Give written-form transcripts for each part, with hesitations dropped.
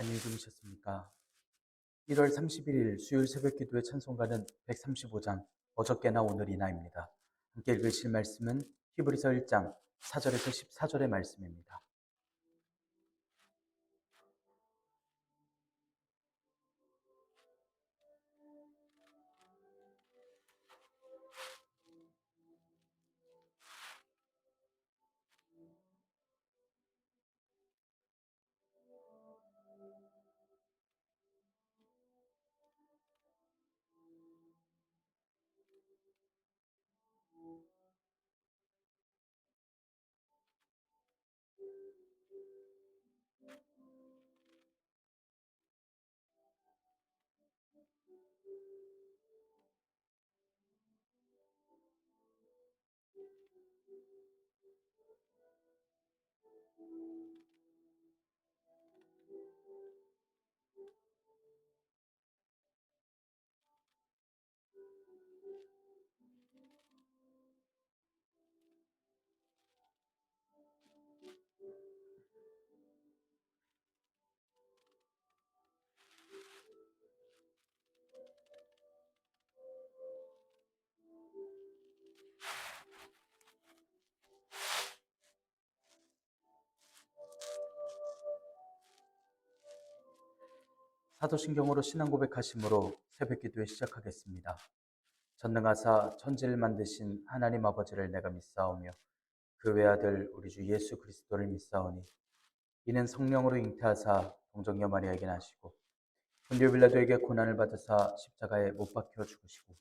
안녕히 주무셨습니까? 1월 31일 수요일 새벽기도의 찬송가는 135장 어저께나 오늘이나입니다. 함께 읽으실 말씀은 히브리서 1장 4절에서 14절의 말씀입니다. 사도신경으로 신앙 고백하심으로 새벽기도에 시작하겠습니다. 전능하사 천지를 만드신 하나님 아버지를 내가 믿사오며 그 외아들 우리 주 예수 그리스도를 믿사오니 이는 성령으로 잉태하사 동정녀 마리아에게 나시고 본디오 빌라도에게 고난을 받으사 십자가에 못 박혀 죽으시고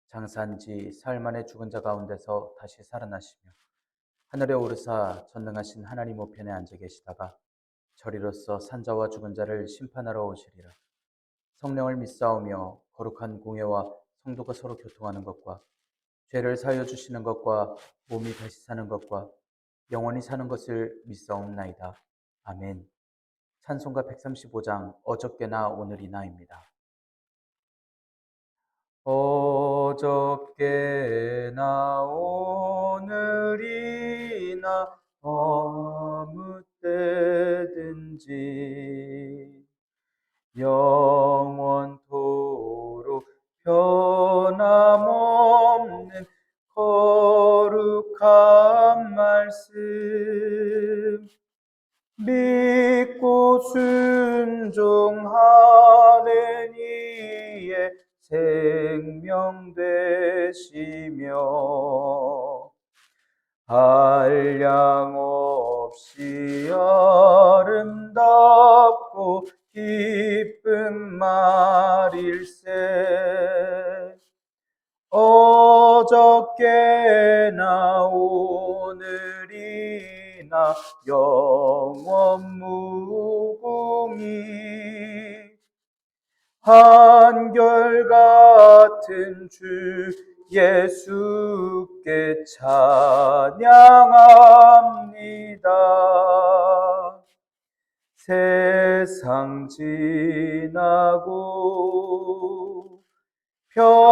장사한 지 사흘 만에 죽은 자 가운데서 다시 살아나시며 하늘에 오르사 전능하신 하나님 우편에 앉아 계시다가 저리로서 산자와 죽은 자를 심판하러 오시리라. 성령을 믿사오며 거룩한 공예와 성도가 서로 교통하는 것과 죄를 사하여 주시는 것과 몸이 다시 사는 것과 영원히 사는 것을 믿사옵나이다. 아멘. 찬송가 135장 어저께나 오늘이나입니다. 어저께나 오늘이나 아무 때든지 영원토록 변함없는 거룩한 말씀 믿고 순종하는 이의 생명 되시며 한량 없이 아름답고 기쁜 말일세. 어저께나 오늘이나 영원 무궁히 한결같은 주 예수께 찬양합니다. 세상 지나고 변할지라도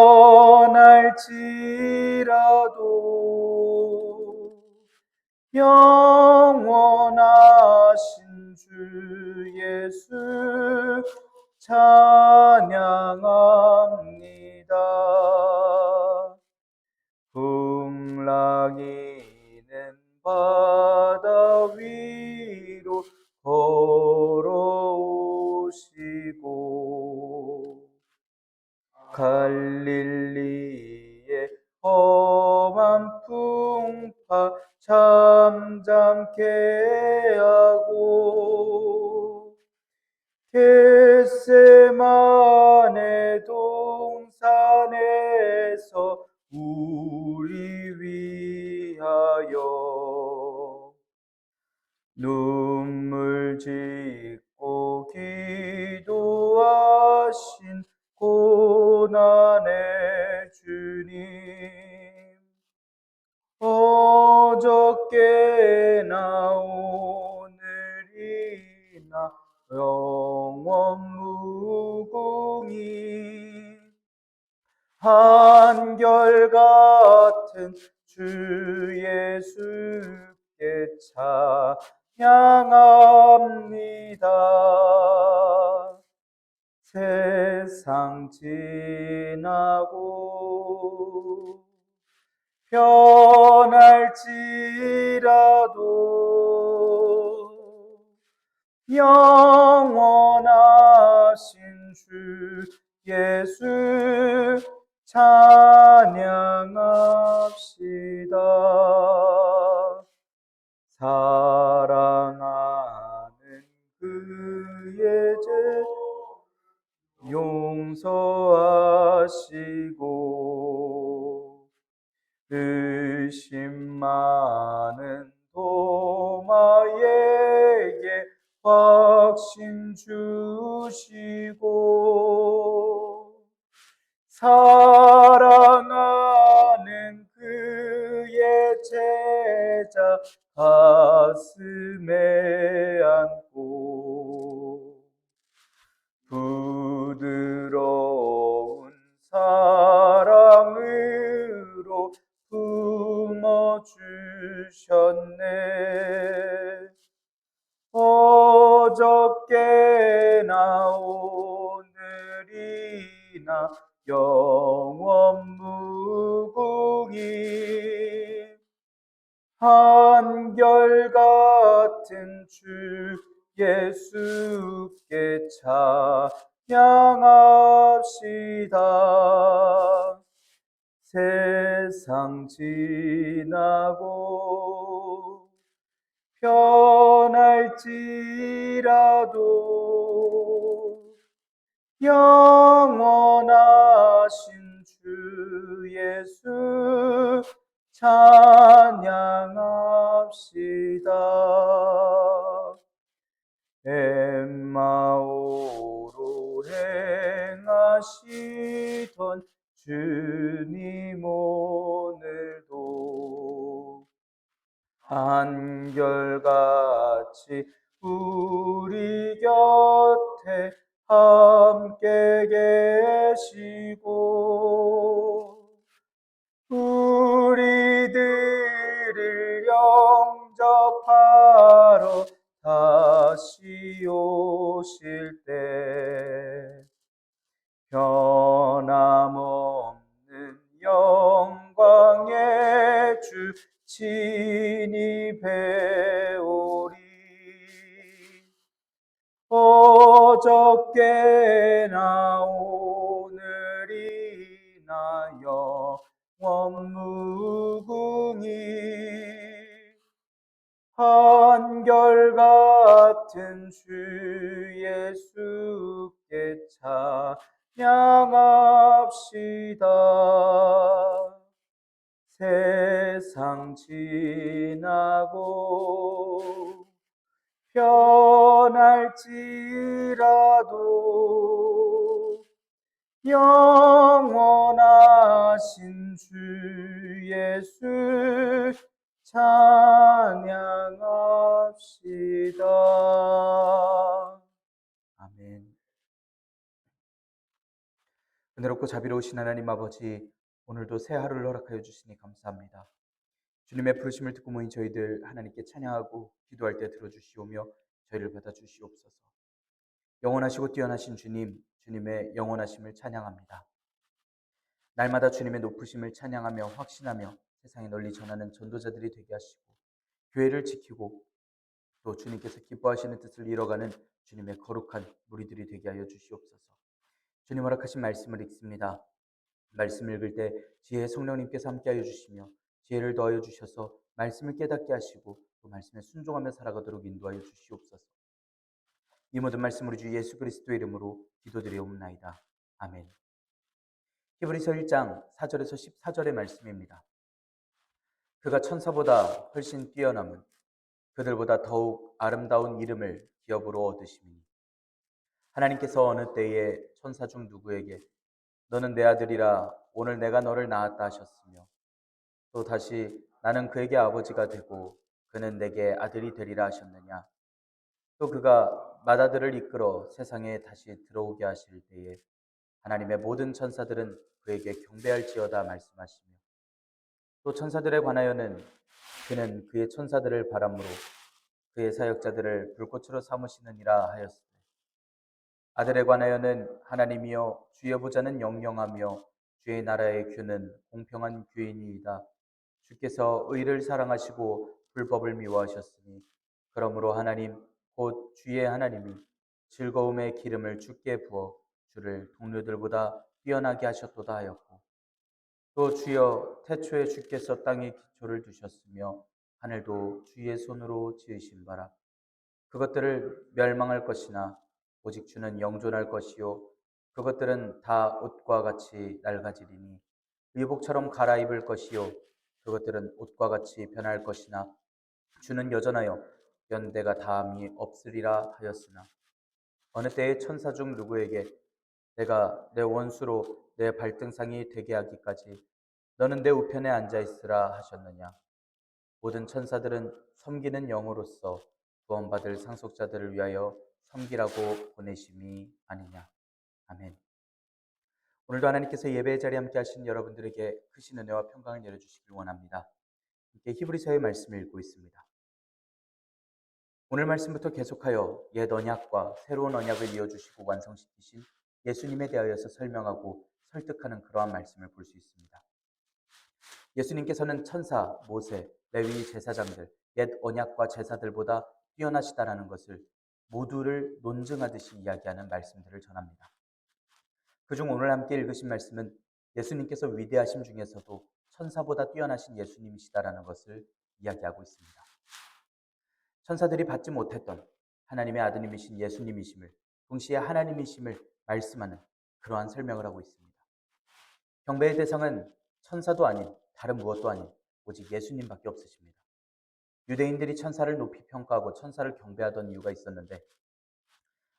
영원하신 주 예수 찬양합니다. 풍랑이는 바다 위로 걸어오시고 갈릴리의 험한 풍파 잠잠케 하고 겟세마네 동산에서 우리 위하여 눈물 짓고 기도하신 고난의 주님 어저께나 오늘이나 영원 무궁히 한결같은 주 예수께 향합니다. 세상 지나고 변할지라도 영원하신 주 예수 찬양합시다. 사랑하는 그의 죄 용서하시고 의심 많은 도마에게 확신 주시고 사랑하는 그의 제자 가슴에 안고 부드러운 사랑으로 품어주셨네. 어저께나 오늘이나 영원 무궁히 한결같은 주 예수께 찬양합시다. 세상 지나고 변할지라도 영원하신 주 예수 찬양합시다. 엠마오로 행하시던 주님 오늘도 한결같이 우리 곁에 함께 계시고 우리들을 영접하러 다시 오실 때 변함없는 영광의 주 친히 배우리. 어저께나 오늘이나 영원 무궁히 한결같은 주 예수께 찬양합시다. 세상 지나고 변할지라도 영원하신 주 예수 찬양합시다. 아멘. 은혜롭고 자비로우신 하나님 아버지, 오늘도 새 하루를 허락하여 주시니 감사합니다. 주님의 부르심을 듣고 모인 저희들 하나님께 찬양하고 기도할 때 들어주시오며 저희를 받아주시옵소서. 영원하시고 뛰어나신 주님, 주님의 영원하심을 찬양합니다. 날마다 주님의 높으심을 찬양하며 확신하며 세상에 널리 전하는 전도자들이 되게 하시고 교회를 지키고 또 주님께서 기뻐하시는 뜻을 이뤄가는 주님의 거룩한 무리들이 되게 하여 주시옵소서. 주님 허락하신 말씀을 읽습니다. 말씀을 읽을 때 지혜의 성령님께서 함께하여 주시며 지혜를 더하여 주셔서 말씀을 깨닫게 하시고 또 말씀에 순종하며 살아가도록 인도하여 주시옵소서. 이 모든 말씀 우리 주 예수 그리스도의 이름으로 기도드리옵나이다. 아멘. 히브리서 1장 4절에서 14절의 말씀입니다. 그가 천사보다 훨씬 뛰어남은 그들보다 더욱 아름다운 이름을 기업으로 얻으시니 하나님께서 어느 때에 천사 중 누구에게 너는 내 아들이라 오늘 내가 너를 낳았다 하셨으며 또 다시 나는 그에게 아버지가 되고 그는 내게 아들이 되리라 하셨느냐. 또 그가 맏아들을 이끌어 세상에 다시 들어오게 하실 때에 하나님의 모든 천사들은 그에게 경배할지어다 말씀하시며 또 천사들에 관하여는 그는 그의 천사들을 바람으로 그의 사역자들을 불꽃으로 삼으시느니라 하였으되 아들에 관하여는 하나님이여 주의 보좌는 영영하며 주의 나라의 규는 공평한 규이니이다. 주께서 의를 사랑하시고 불법을 미워하셨으니 그러므로 하나님 곧 주의 하나님이 즐거움의 기름을 주께 부어 주를 동료들보다 뛰어나게 하셨도다 하였고 또 주여 태초에 주께서 땅에 기초를 두셨으며 하늘도 주의 손으로 지으신 바라 그것들을 멸망할 것이나 오직 주는 영존할 것이요 그것들은 다 옷과 같이 낡아지리니 의복처럼 갈아입을 것이요 그것들은 옷과 같이 변할 것이나 주는 여전하여 연대가 다함이 없으리라 하였으나 어느 때에 천사 중 누구에게 내가 내 원수로 내 발등상이 되게 하기까지 너는 내 우편에 앉아 있으라 하셨느냐 모든 천사들은 섬기는 영으로서 구원받을 상속자들을 위하여 섬기라고 보내심이 아니냐. 아멘. 오늘도 하나님께서 예배의 자리에 함께 하신 여러분들에게 크신 은혜와 평강을 내려주시길 원합니다. 함께 히브리서의 말씀을 읽고 있습니다. 오늘 말씀부터 계속하여 옛 언약과 새로운 언약을 이어주시고 완성시키신 예수님에 대하여서 설명하고 설득하는 그러한 말씀을 볼 수 있습니다. 예수님께서는 천사, 모세, 레위 제사장들, 옛 언약과 제사들보다 뛰어나시다라는 것을 모두를 논증하듯이 이야기하는 말씀들을 전합니다. 그중 오늘 함께 읽으신 말씀은 예수님께서 위대하심 중에서도 천사보다 뛰어나신 예수님이시다라는 것을 이야기하고 있습니다. 천사들이 받지 못했던 하나님의 아드님이신 예수님이심을 동시에 하나님이심을 말씀하는 그러한 설명을 하고 있습니다. 경배의 대상은 천사도 아닌 다른 무엇도 아닌 오직 예수님밖에 없으십니다. 유대인들이 천사를 높이 평가하고 천사를 경배하던 이유가 있었는데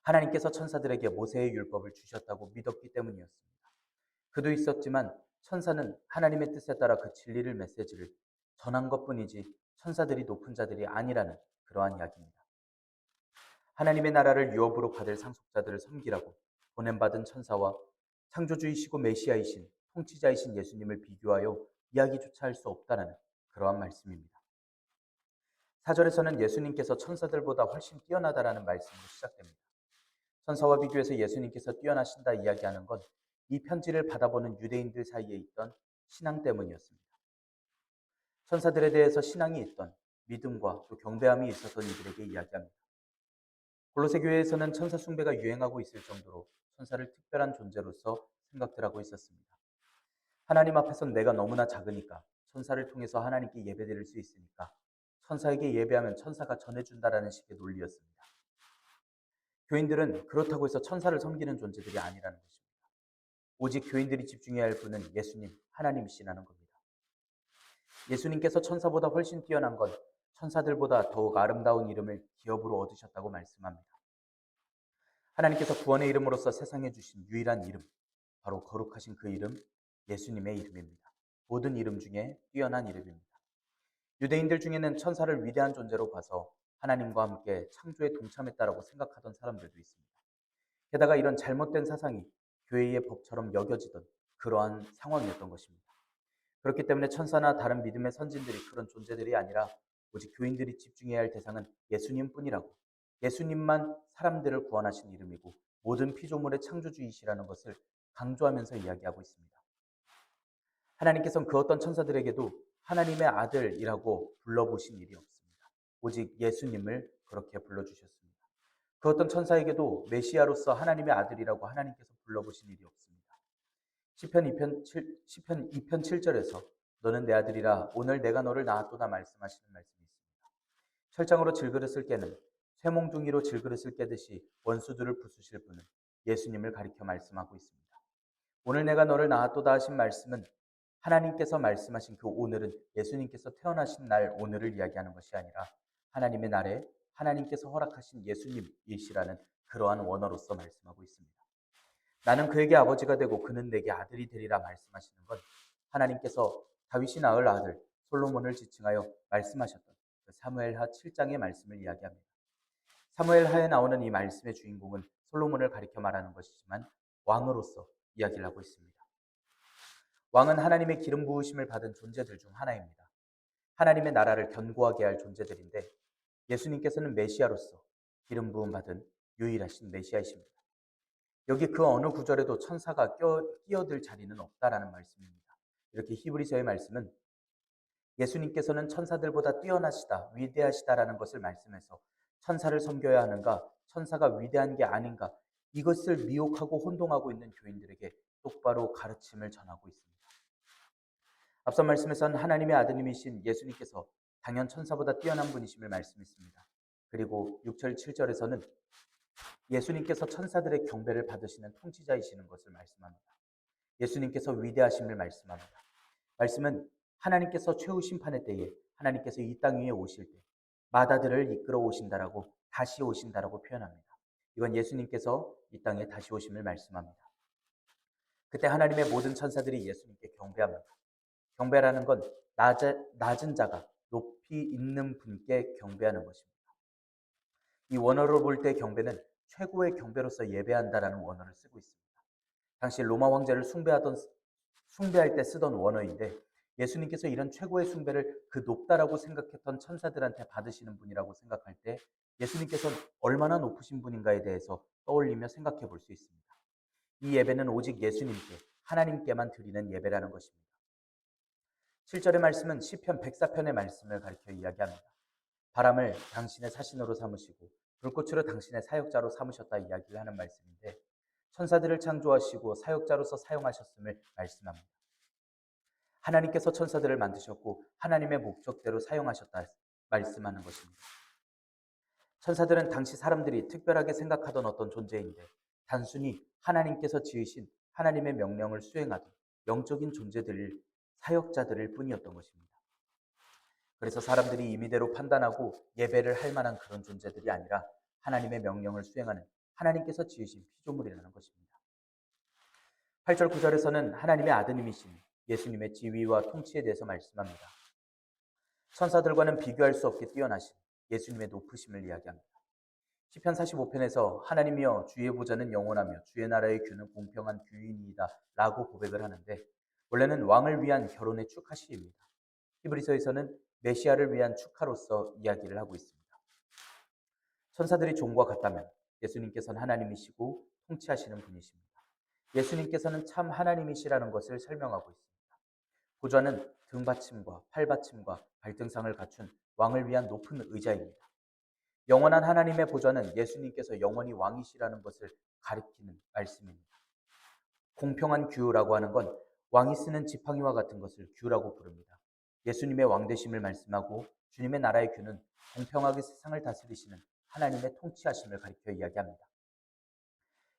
하나님께서 천사들에게 모세의 율법을 주셨다고 믿었기 때문이었습니다. 그도 있었지만 천사는 하나님의 뜻에 따라 그 진리를 메시지를 전한 것뿐이지 천사들이 높은 자들이 아니라는 그러한 이야기입니다. 하나님의 나라를 유업으로 받을 상속자들을 섬기라고 보냄받은 천사와 창조주이시고 메시아이신 통치자이신 예수님을 비교하여 이야기조차 할 수 없다는 그러한 말씀입니다. 4절에서는 예수님께서 천사들보다 훨씬 뛰어나다라는 말씀으로 시작됩니다. 천사와 비교해서 예수님께서 뛰어나신다 이야기하는 건 이 편지를 받아보는 유대인들 사이에 있던 신앙 때문이었습니다. 천사들에 대해서 신앙이 있던 믿음과 또 경배함이 있었던 이들에게 이야기합니다. 골로새 교회에서는 천사 숭배가 유행하고 있을 정도로 천사를 특별한 존재로서 생각들 하고 있었습니다. 하나님 앞에선 내가 너무나 작으니까 천사를 통해서 하나님께 예배드릴 수 있으니까 천사에게 예배하면 천사가 전해준다라는 식의 논리였습니다. 교인들은 그렇다고 해서 천사를 섬기는 존재들이 아니라는 것입니다. 오직 교인들이 집중해야 할 분은 예수님, 하나님이시라는 겁니다. 예수님께서 천사보다 훨씬 뛰어난 건 천사들보다 더욱 아름다운 이름을 기업으로 얻으셨다고 말씀합니다. 하나님께서 구원의 이름으로서 세상에 주신 유일한 이름, 바로 거룩하신 그 이름, 예수님의 이름입니다. 모든 이름 중에 뛰어난 이름입니다. 유대인들 중에는 천사를 위대한 존재로 봐서 하나님과 함께 창조에 동참했다라고 생각하던 사람들도 있습니다. 게다가 이런 잘못된 사상이 교회의 법처럼 여겨지던 그러한 상황이었던 것입니다. 그렇기 때문에 천사나 다른 믿음의 선진들이 그런 존재들이 아니라 오직 교인들이 집중해야 할 대상은 예수님뿐이라고, 예수님만 사람들을 구원하신 이름이고 모든 피조물의 창조주이시라는 것을 강조하면서 이야기하고 있습니다. 하나님께서는 그 어떤 천사들에게도 하나님의 아들이라고 불러보신 일이 없습니다. 오직 예수님을 그렇게 불러주셨습니다. 그 어떤 천사에게도 메시아로서 하나님의 아들이라고 하나님께서 불러보신 일이 없습니다. 시편 2편 7절에서 너는 내 아들이라 오늘 내가 너를 낳았도다 말씀하시는 말씀이 있습니다. 철장으로 질그릇을 깨는 쇠몽둥이로 질그릇을 깨듯이 원수들을 부수실 분은 예수님을 가리켜 말씀하고 있습니다. 오늘 내가 너를 낳았도다 하신 말씀은 하나님께서 말씀하신 그 오늘은 예수님께서 태어나신 날 오늘을 이야기하는 것이 아니라 하나님의 날에 하나님께서 허락하신 예수님이시라는 그러한 원어로서 말씀하고 있습니다. 나는 그에게 아버지가 되고 그는 내게 아들이 되리라 말씀하시는 건 하나님께서 다윗이 낳을 아들 솔로몬을 지칭하여 말씀하셨던 그 사무엘하 7장의 말씀을 이야기합니다. 사무엘하에 나오는 이 말씀의 주인공은 솔로몬을 가리켜 말하는 것이지만 왕으로서 이야기를 하고 있습니다. 왕은 하나님의 기름 부으심을 받은 존재들 중 하나입니다. 하나님의 나라를 견고하게 할 존재들인데 예수님께서는 메시아로서 기름 부음 받은 유일하신 메시아이십니다. 여기 그 어느 구절에도 천사가 끼어들 자리는 없다라는 말씀입니다. 이렇게 히브리서의 말씀은 예수님께서는 천사들보다 뛰어나시다, 위대하시다라는 것을 말씀해서 천사를 섬겨야 하는가, 천사가 위대한 게 아닌가, 이것을 미혹하고 혼동하고 있는 교인들에게 똑바로 가르침을 전하고 있습니다. 앞선 말씀에서는 하나님의 아드님이신 예수님께서 당연 천사보다 뛰어난 분이심을 말씀했습니다. 그리고 6절, 7절에서는 예수님께서 천사들의 경배를 받으시는 통치자이시는 것을 말씀합니다. 예수님께서 위대하심을 말씀합니다. 말씀은 하나님께서 최후 심판의 때에 하나님께서 이 땅 위에 오실 때 마다들을 이끌어 오신다라고 다시 오신다라고 표현합니다. 이건 예수님께서 이 땅에 다시 오심을 말씀합니다. 그때 하나님의 모든 천사들이 예수님께 경배합니다. 경배라는 건 낮은 자가 높이 있는 분께 경배하는 것입니다. 이 원어로 볼 때 경배는 최고의 경배로서 예배한다라는 원어를 쓰고 있습니다. 당시 로마 황제를 숭배할 때 쓰던 원어인데 예수님께서 이런 최고의 숭배를 그 높다라고 생각했던 천사들한테 받으시는 분이라고 생각할 때 예수님께서는 얼마나 높으신 분인가에 대해서 떠올리며 생각해 볼 수 있습니다. 이 예배는 오직 예수님께, 하나님께만 드리는 예배라는 것입니다. 7절의 말씀은 시편 104편의 말씀을 가리켜 이야기합니다. 바람을 당신의 사신으로 삼으시고 불꽃으로 당신의 사역자로 삼으셨다 이야기를 하는 말씀인데 천사들을 창조하시고 사역자로서 사용하셨음을 말씀합니다. 하나님께서 천사들을 만드셨고 하나님의 목적대로 사용하셨다 말씀하는 것입니다. 천사들은 당시 사람들이 특별하게 생각하던 어떤 존재인데 단순히 하나님께서 지으신 하나님의 명령을 수행하던 영적인 존재들을 사역자들일 뿐이었던 것입니다. 그래서 사람들이 임의대로 판단하고 예배를 할 만한 그런 존재들이 아니라 하나님의 명령을 수행하는 하나님께서 지으신 피조물이라는 것입니다. 8절 9절에서는 하나님의 아드님이신 예수님의 지위와 통치에 대해서 말씀합니다. 천사들과는 비교할 수 없게 뛰어나신 예수님의 높으심을 이야기합니다. 시편 45편에서 하나님이여 주의 보좌는 영원하며 주의 나라의 규는 공평한 규이니이다 라고 고백을 하는데 원래는 왕을 위한 결혼의 축하시입니다. 히브리서에서는 메시아를 위한 축하로서 이야기를 하고 있습니다. 천사들이 종과 같다면 예수님께서는 하나님이시고 통치하시는 분이십니다. 예수님께서는 참 하나님이시라는 것을 설명하고 있습니다. 보좌는 등받침과 팔받침과 발등상을 갖춘 왕을 위한 높은 의자입니다. 영원한 하나님의 보좌는 예수님께서 영원히 왕이시라는 것을 가리키는 말씀입니다. 공평한 규라고 하는 건 왕이 쓰는 지팡이와 같은 것을 규라고 부릅니다. 예수님의 왕되심을 말씀하고 주님의 나라의 규는 공평하게 세상을 다스리시는 하나님의 통치하심을 가리켜 이야기합니다.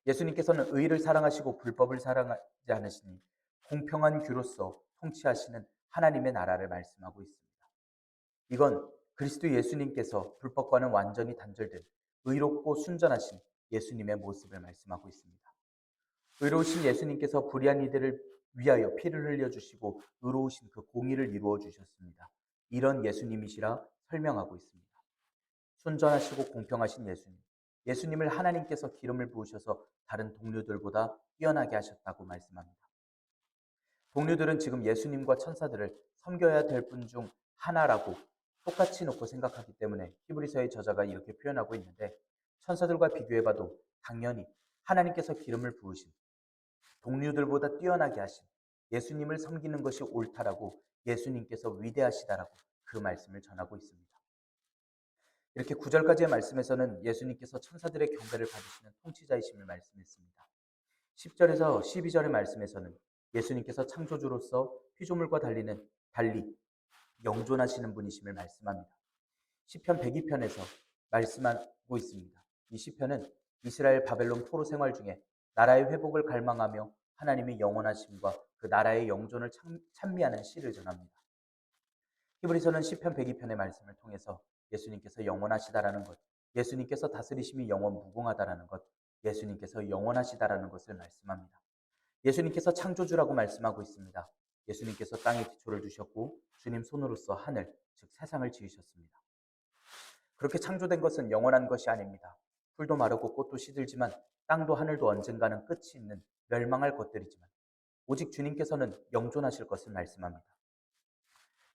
예수님께서는 의를 사랑하시고 불법을 사랑하지 않으시니 공평한 규로서 통치하시는 하나님의 나라를 말씀하고 있습니다. 이건 그리스도 예수님께서 불법과는 완전히 단절된 의롭고 순전하신 예수님의 모습을 말씀하고 있습니다. 의로우신 예수님께서 불의한 이들을 위하여 피를 흘려주시고 의로우신 그 공의를 이루어 주셨습니다. 이런 예수님이시라 설명하고 있습니다. 순전하시고 공평하신 예수님. 예수님을 하나님께서 기름을 부으셔서 다른 동료들보다 뛰어나게 하셨다고 말씀합니다. 동료들은 지금 예수님과 천사들을 섬겨야 될 분 중 하나라고 똑같이 놓고 생각하기 때문에 히브리서의 저자가 이렇게 표현하고 있는데 천사들과 비교해봐도 당연히 하나님께서 기름을 부으신 동료들보다 뛰어나게 하신 예수님을 섬기는 것이 옳다라고 예수님께서 위대하시다라고 그 말씀을 전하고 있습니다. 이렇게 9절까지의 말씀에서는 예수님께서 천사들의 경배를 받으시는 통치자이심을 말씀했습니다. 10절에서 12절의 말씀에서는 예수님께서 창조주로서 피조물과 달리 영존하시는 분이심을 말씀합니다. 시편 102편에서 말씀하고 있습니다. 이 시편은 이스라엘 바벨론 포로 생활 중에 나라의 회복을 갈망하며 하나님의 영원하심과 그 나라의 영존을 찬미하는 시를 전합니다. 히브리서는 시편 102편의 말씀을 통해서 예수님께서 영원하시다라는 것, 예수님께서 다스리심이 영원 무궁하다라는 것, 예수님께서 영원하시다라는 것을 말씀합니다. 예수님께서 창조주라고 말씀하고 있습니다. 예수님께서 땅에 기초를 두셨고 주님 손으로서 하늘, 즉 세상을 지으셨습니다. 그렇게 창조된 것은 영원한 것이 아닙니다. 풀도 마르고 꽃도 시들지만 땅도 하늘도 언젠가는 끝이 있는 멸망할 것들이지만 오직 주님께서는 영존하실 것을 말씀합니다.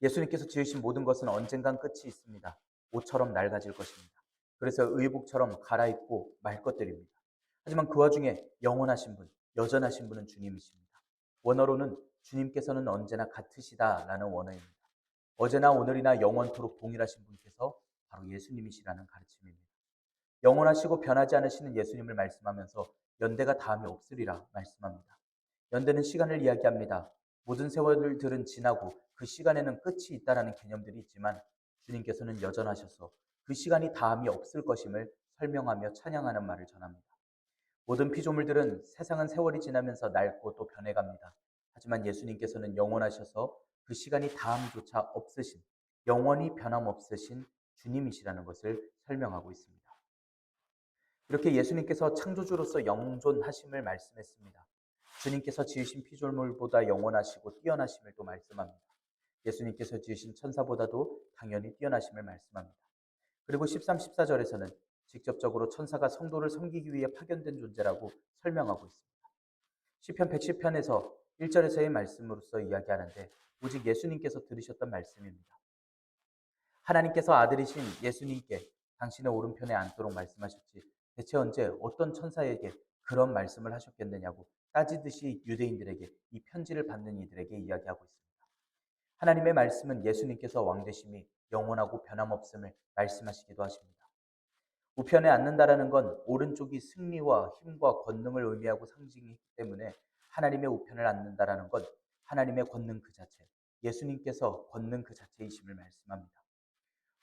예수님께서 지으신 모든 것은 언젠간 끝이 있습니다. 옷처럼 낡아질 것입니다. 그래서 의복처럼 갈아입고 말 것들입니다. 하지만 그 와중에 영원하신 분, 여전하신 분은 주님이십니다. 원어로는 주님께서는 언제나 같으시다라는 원어입니다. 어제나 오늘이나 영원토록 동일하신 분께서 바로 예수님이시라는 가르침입니다. 영원하시고 변하지 않으시는 예수님을 말씀하면서 연대가 다음이 없으리라 말씀합니다. 연대는 시간을 이야기합니다. 모든 세월들은 지나고 그 시간에는 끝이 있다라는 개념들이 있지만 주님께서는 여전하셔서 그 시간이 다음이 없을 것임을 설명하며 찬양하는 말을 전합니다. 모든 피조물들은 세상은 세월이 지나면서 낡고 또 변해갑니다. 하지만 예수님께서는 영원하셔서 그 시간이 다음조차 없으신, 영원히 변함없으신 주님이시라는 것을 설명하고 있습니다. 이렇게 예수님께서 창조주로서 영존하심을 말씀했습니다. 주님께서 지으신 피조물보다 영원하시고 뛰어나심을 또 말씀합니다. 예수님께서 지으신 천사보다도 당연히 뛰어나심을 말씀합니다. 그리고 13, 14절에서는 직접적으로 천사가 성도를 섬기기 위해 파견된 존재라고 설명하고 있습니다. 시편 110편에서 1절에서의 말씀으로서 이야기하는데 오직 예수님께서 들으셨던 말씀입니다. 하나님께서 아들이신 예수님께 당신의 오른편에 앉도록 말씀하셨지 대체 언제 어떤 천사에게 그런 말씀을 하셨겠느냐고 따지듯이 유대인들에게 이 편지를 받는 이들에게 이야기하고 있습니다. 하나님의 말씀은 예수님께서 왕되심이 영원하고 변함없음을 말씀하시기도 하십니다. 우편에 앉는다라는 건 오른쪽이 승리와 힘과 권능을 의미하고 상징이기 때문에 하나님의 우편을 앉는다라는 건 하나님의 권능 그 자체, 예수님께서 권능 그 자체이심을 말씀합니다.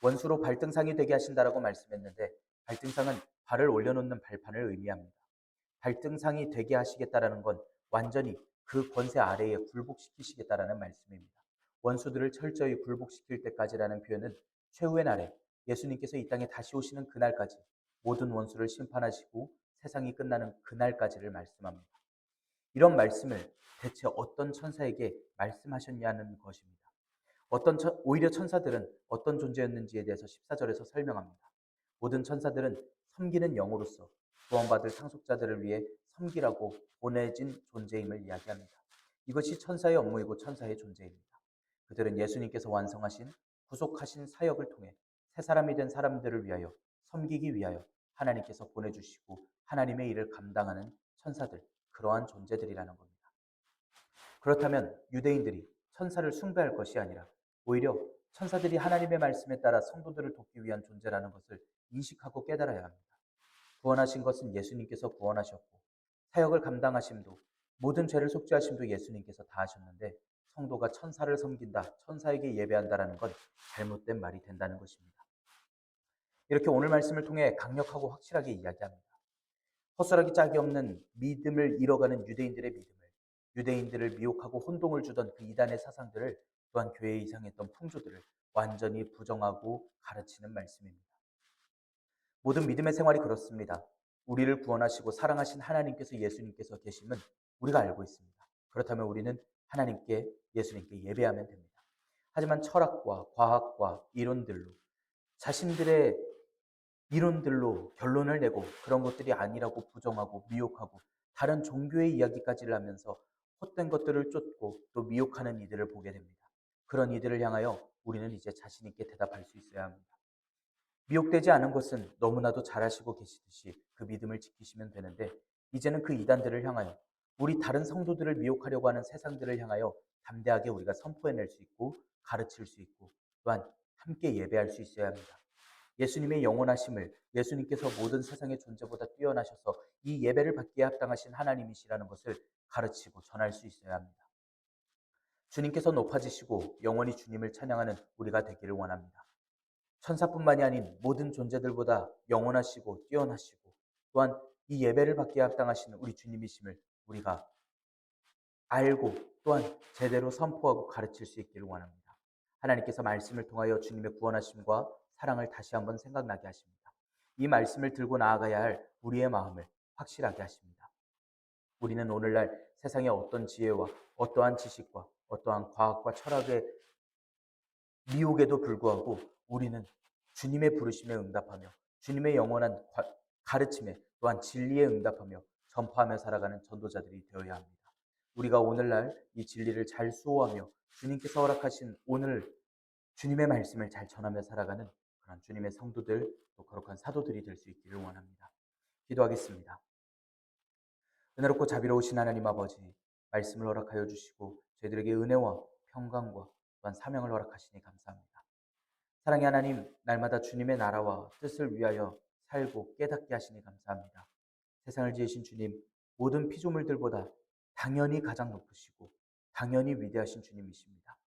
원수로 발등상이 되게 하신다라고 말씀했는데 발등상은 발을 올려놓는 발판을 의미합니다. 발등상이 되게 하시겠다라는 건 완전히 그 권세 아래에 굴복시키시겠다라는 말씀입니다. 원수들을 철저히 굴복시킬 때까지라는 표현은 최후의 날에 예수님께서 이 땅에 다시 오시는 그날까지 모든 원수를 심판하시고 세상이 끝나는 그날까지를 말씀합니다. 이런 말씀을 대체 어떤 천사에게 말씀하셨냐는 것입니다. 오히려 천사들은 어떤 존재였는지에 대해서 14절에서 설명합니다. 모든 천사들은 섬기는 영으로서 구원받을 상속자들을 위해 섬기라고 보내진 존재임을 이야기합니다. 이것이 천사의 업무이고 천사의 존재입니다. 그들은 예수님께서 완성하신 구속하신 사역을 통해 새 사람이 된 사람들을 위하여 섬기기 위하여 하나님께서 보내주시고 하나님의 일을 감당하는 천사들, 그러한 존재들이라는 겁니다. 그렇다면 유대인들이 천사를 숭배할 것이 아니라 오히려 천사들이 하나님의 말씀에 따라 성도들을 돕기 위한 존재라는 것을 인식하고 깨달아야 합니다. 구원하신 것은 예수님께서 구원하셨고 사역을 감당하심도 모든 죄를 속죄하심도 예수님께서 다 하셨는데 성도가 천사를 섬긴다, 천사에게 예배한다라는 건 잘못된 말이 된다는 것입니다. 이렇게 오늘 말씀을 통해 강력하고 확실하게 이야기합니다. 허술하기 짝이 없는 믿음을 잃어가는 유대인들의 믿음을, 유대인들을 미혹하고 혼동을 주던 그 이단의 사상들을 또한 교회에 이상했던 풍조들을 완전히 부정하고 가르치는 말씀입니다. 모든 믿음의 생활이 그렇습니다. 우리를 구원하시고 사랑하신 하나님께서 예수님께서 계심은 우리가 알고 있습니다. 그렇다면 우리는 하나님께 예수님께 예배하면 됩니다. 하지만 철학과 과학과 이론들로 자신들의 이론들로 결론을 내고 그런 것들이 아니라고 부정하고 미혹하고 다른 종교의 이야기까지를 하면서 헛된 것들을 쫓고 또 미혹하는 이들을 보게 됩니다. 그런 이들을 향하여 우리는 이제 자신 있게 대답할 수 있어야 합니다. 미혹되지 않은 것은 너무나도 잘 아시고 계시듯이 그 믿음을 지키시면 되는데 이제는 그 이단들을 향하여 우리 다른 성도들을 미혹하려고 하는 세상들을 향하여 담대하게 우리가 선포해낼 수 있고 가르칠 수 있고 또한 함께 예배할 수 있어야 합니다. 예수님의 영원하심을 예수님께서 모든 세상의 존재보다 뛰어나셔서 이 예배를 받기에 합당하신 하나님이시라는 것을 가르치고 전할 수 있어야 합니다. 주님께서 높아지시고 영원히 주님을 찬양하는 우리가 되기를 원합니다. 천사뿐만이 아닌 모든 존재들보다 영원하시고 뛰어나시고 또한 이 예배를 받기에 합당하신 우리 주님이심을 우리가 알고 또한 제대로 선포하고 가르칠 수 있기를 원합니다. 하나님께서 말씀을 통하여 주님의 구원하심과 사랑을 다시 한번 생각나게 하십니다. 이 말씀을 들고 나아가야 할 우리의 마음을 확실하게 하십니다. 우리는 오늘날 세상의 어떤 지혜와 어떠한 지식과 어떠한 과학과 철학의 미혹에도 불구하고 우리는 주님의 부르심에 응답하며 주님의 영원한 가르침에 또한 진리에 응답하며 전파하며 살아가는 전도자들이 되어야 합니다. 우리가 오늘날 이 진리를 잘 수호하며 주님께서 허락하신 오늘 주님의 말씀을 잘 전하며 살아가는 그런 주님의 성도들, 또 거룩한 사도들이 될 수 있기를 원합니다. 기도하겠습니다. 은혜롭고 자비로우신 하나님 아버지, 말씀을 허락하여 주시고 저희들에게 은혜와 평강과 또한 사명을 허락하시니 감사합니다. 사랑의 하나님, 날마다 주님의 나라와 뜻을 위하여 살고 깨닫게 하시니 감사합니다. 세상을 지으신 주님, 모든 피조물들보다 당연히 가장 높으시고 당연히 위대하신 주님이십니다.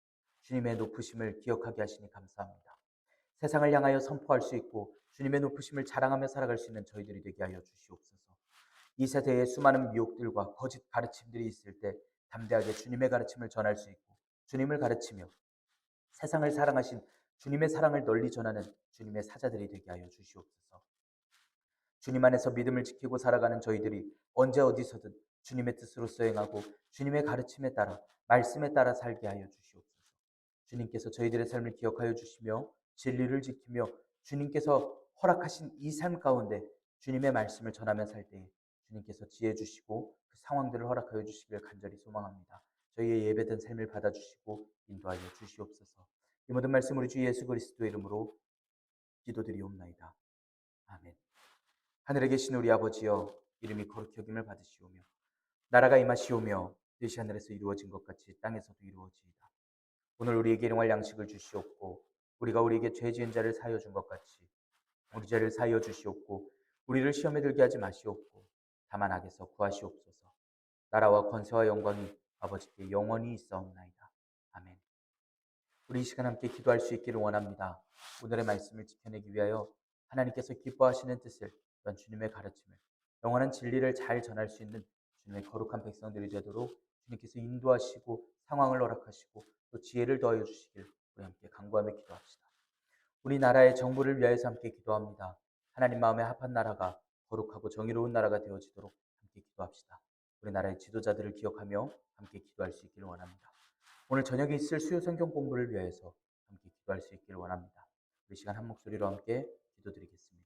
주님의 높으심을 기억하게 하시니 감사합니다. 세상을 향하여 선포할 수 있고 주님의 높으심을 자랑하며 살아갈 수 있는 저희들이 되게 하여 주시옵소서. 이 세대에 수많은 미혹들과 거짓 가르침들이 있을 때 담대하게 주님의 가르침을 전할 수 있고 주님을 가르치며 세상을 사랑하신 주님의 사랑을 널리 전하는 주님의 사자들이 되게 하여 주시옵소서. 주님 안에서 믿음을 지키고 살아가는 저희들이 언제 어디서든 주님의 뜻으로 수행하고 주님의 가르침에 따라 말씀에 따라 살게 하여 주시옵소서. 주님께서 저희들의 삶을 기억하여 주시며 진리를 지키며 주님께서 허락하신 이 삶 가운데 주님의 말씀을 전하며 살 때에 주님께서 지혜 주시고 그 상황들을 허락하여 주시기를 간절히 소망합니다. 저희의 예배된 삶을 받아주시고 인도하여 주시옵소서. 이 모든 말씀 우리 주 예수 그리스도의 이름으로 기도드리옵나이다. 아멘. 하늘에 계신 우리 아버지여, 이름이 거룩히 여김을 받으시오며 나라가 임하시오며 뜻이 하늘에서 이루어진 것 같이 땅에서도 이루어지이다. 오늘 우리에게 일용할 양식을 주시옵고 우리가 우리에게 죄 지은 자를 사하여 준 것 같이 우리 죄를 사하여 주시옵고 우리를 시험에 들게 하지 마시옵고 다만 악에서 구하시옵소서. 나라와 권세와 영광이 아버지께 영원히 있사옵나이다. 아멘. 우리 이 시간 함께 기도할 수 있기를 원합니다. 오늘의 말씀을 지켜내기 위하여 하나님께서 기뻐하시는 뜻을, 또한 주님의 가르침을, 영원한 진리를 잘 전할 수 있는 주님의 거룩한 백성들이 되도록 주님께서 인도하시고 상황을 허락하시고 또 지혜를 더하여 주시길 우리 함께 간구하며 기도합시다. 우리나라의 정부를 위하여서 함께 기도합니다. 하나님 마음에 합한 나라가 거룩하고 정의로운 나라가 되어지도록 함께 기도합시다. 우리나라의 지도자들을 기억하며 함께 기도할 수 있기를 원합니다. 오늘 저녁에 있을 수요 성경 공부를 위하여서 함께 기도할 수 있기를 원합니다. 우리 시간 한 목소리로 함께 기도드리겠습니다.